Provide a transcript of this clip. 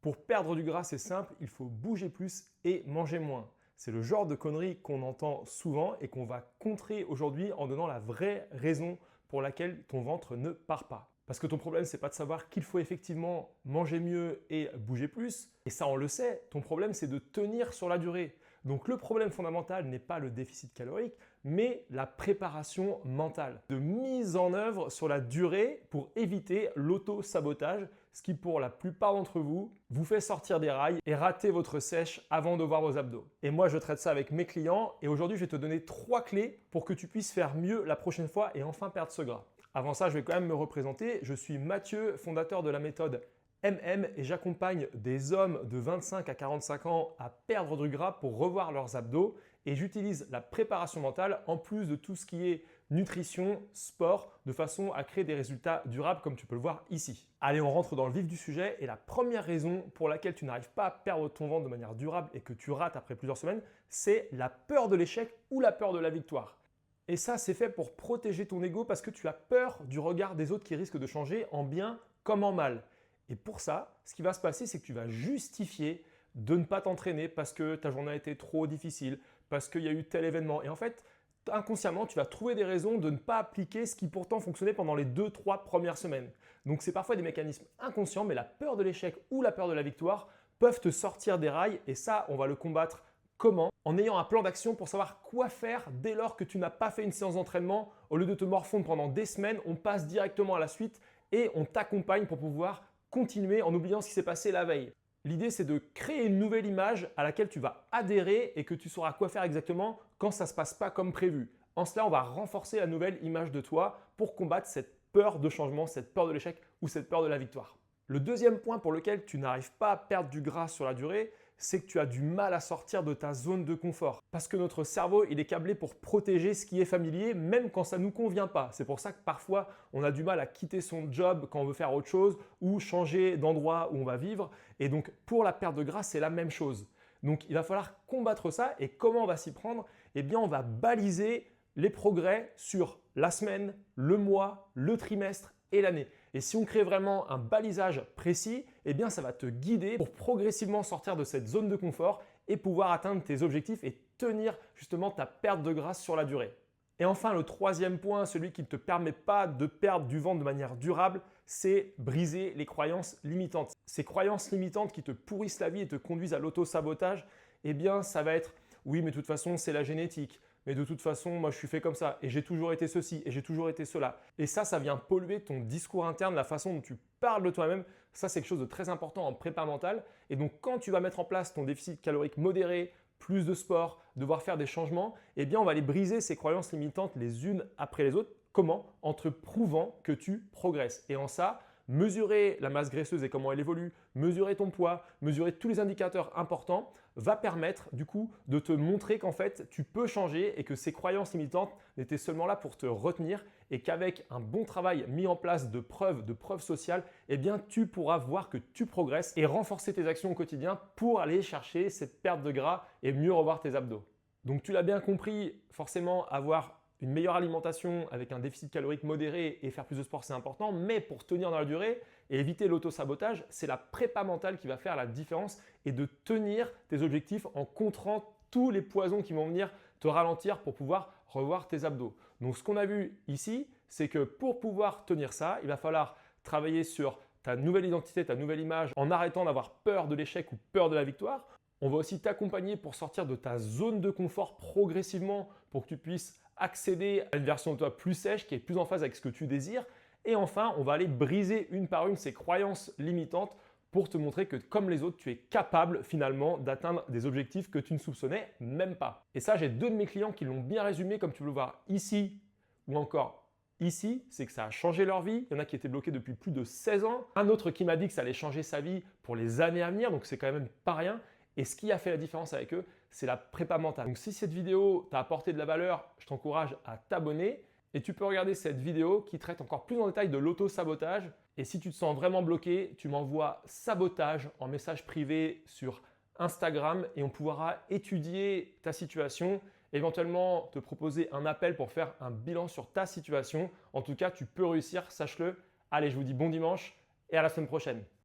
Pour perdre du gras, c'est simple, il faut bouger plus et manger moins. C'est le genre de conneries qu'on entend souvent et qu'on va contrer aujourd'hui en donnant la vraie raison pour laquelle ton ventre ne part pas. Parce que ton problème, c'est pas de savoir qu'il faut effectivement manger mieux et bouger plus. Et ça, on le sait. Ton problème, c'est de tenir sur la durée. Donc le problème fondamental n'est pas le déficit calorique, mais la préparation mentale. De mise en œuvre sur la durée pour éviter l'auto-sabotage, ce qui pour la plupart d'entre vous, vous fait sortir des rails et rater votre sèche avant de voir vos abdos. Et moi, je traite ça avec mes clients et aujourd'hui, je vais te donner 3 clés pour que tu puisses faire mieux la prochaine fois et enfin perdre ce gras. Avant ça, je vais quand même me représenter. Je suis Mathieu, fondateur de la méthode MM et j'accompagne des hommes de 25 à 45 ans à perdre du gras pour revoir leurs abdos et j'utilise la préparation mentale en plus de tout ce qui est nutrition, sport, de façon à créer des résultats durables comme tu peux le voir ici. Allez, on rentre dans le vif du sujet et la première raison pour laquelle tu n'arrives pas à perdre ton ventre de manière durable et que tu rates après plusieurs semaines, c'est la peur de l'échec ou la peur de la victoire. Et ça, c'est fait pour protéger ton ego parce que tu as peur du regard des autres qui risquent de changer en bien comme en mal. Et pour ça, ce qui va se passer, c'est que tu vas justifier de ne pas t'entraîner parce que ta journée a été trop difficile, parce qu'il y a eu tel événement. Et en fait, inconsciemment, tu vas trouver des raisons de ne pas appliquer ce qui pourtant fonctionnait pendant les 2-3 premières semaines. Donc, c'est parfois des mécanismes inconscients, mais la peur de l'échec ou la peur de la victoire peuvent te sortir des rails. Et ça, on va le combattre. Comment? En ayant un plan d'action pour savoir quoi faire dès lors que tu n'as pas fait une séance d'entraînement. Au lieu de te morfondre pendant des semaines, on passe directement à la suite et on t'accompagne pour pouvoir continuer en oubliant ce qui s'est passé la veille. L'idée, c'est de créer une nouvelle image à laquelle tu vas adhérer et que tu sauras quoi faire exactement quand ça ne se passe pas comme prévu. En cela, on va renforcer la nouvelle image de toi pour combattre cette peur de changement, cette peur de l'échec ou cette peur de la victoire. Le deuxième point pour lequel tu n'arrives pas à perdre du gras sur la durée, c'est que tu as du mal à sortir de ta zone de confort. Parce que notre cerveau, il est câblé pour protéger ce qui est familier, même quand ça ne nous convient pas. C'est pour ça que parfois, on a du mal à quitter son job quand on veut faire autre chose ou changer d'endroit où on va vivre. Et donc, pour la perte de gras, c'est la même chose. Donc, il va falloir combattre ça. Et comment on va s'y prendre? Eh bien, on va baliser les progrès sur la semaine, le mois, le trimestre et l'année. Et si on crée vraiment un balisage précis, eh bien ça va te guider pour progressivement sortir de cette zone de confort et pouvoir atteindre tes objectifs et tenir justement ta perte de gras sur la durée. Et enfin, le troisième point, celui qui ne te permet pas de perdre du ventre de manière durable, c'est briser les croyances limitantes. Ces croyances limitantes qui te pourrissent la vie et te conduisent à l'auto-sabotage, eh bien ça va être « oui, mais de toute façon, c'est la génétique ». Mais de toute façon, moi je suis fait comme ça et j'ai toujours été ceci et j'ai toujours été cela. Et ça vient polluer ton discours interne, la façon dont tu parles de toi-même. Ça, c'est quelque chose de très important en prépa mentale. Et donc, quand tu vas mettre en place ton déficit calorique modéré, plus de sport, devoir faire des changements, eh bien, on va aller briser ces croyances limitantes les unes après les autres. Comment? En te prouvant que tu progresses. Et en ça, mesurer la masse graisseuse et comment elle évolue, mesurer ton poids, mesurer tous les indicateurs importants va permettre du coup de te montrer qu'en fait tu peux changer et que ces croyances limitantes n'étaient seulement là pour te retenir et qu'avec un bon travail mis en place de preuves sociales, eh bien tu pourras voir que tu progresses et renforcer tes actions au quotidien pour aller chercher cette perte de gras et mieux revoir tes abdos. Donc tu l'as bien compris, forcément avoir une meilleure alimentation avec un déficit calorique modéré et faire plus de sport, c'est important. Mais pour tenir dans la durée et éviter l'auto-sabotage, c'est la prépa mentale qui va faire la différence et de tenir tes objectifs en contrant tous les poisons qui vont venir te ralentir pour pouvoir revoir tes abdos. Donc, ce qu'on a vu ici, c'est que pour pouvoir tenir ça, il va falloir travailler sur ta nouvelle identité, ta nouvelle image en arrêtant d'avoir peur de l'échec ou peur de la victoire. On va aussi t'accompagner pour sortir de ta zone de confort progressivement pour que tu puisses accéder à une version de toi plus sèche qui est plus en phase avec ce que tu désires. Et enfin, on va aller briser une par une ces croyances limitantes pour te montrer que comme les autres, tu es capable finalement d'atteindre des objectifs que tu ne soupçonnais même pas. Et ça, j'ai deux de mes clients qui l'ont bien résumé comme tu peux le voir ici ou encore ici, c'est que ça a changé leur vie. Il y en a qui étaient bloqués depuis plus de 16 ans. Un autre qui m'a dit que ça allait changer sa vie pour les années à venir, donc c'est quand même pas rien. Et ce qui a fait la différence avec eux, c'est la prépa mentale. Donc si cette vidéo t'a apporté de la valeur, je t'encourage à t'abonner. Et tu peux regarder cette vidéo qui traite encore plus en détail de l'auto-sabotage. Et si tu te sens vraiment bloqué, tu m'envoies sabotage en message privé sur Instagram et on pourra étudier ta situation, éventuellement te proposer un appel pour faire un bilan sur ta situation. En tout cas, tu peux réussir, sache-le. Allez, je vous dis bon dimanche et à la semaine prochaine.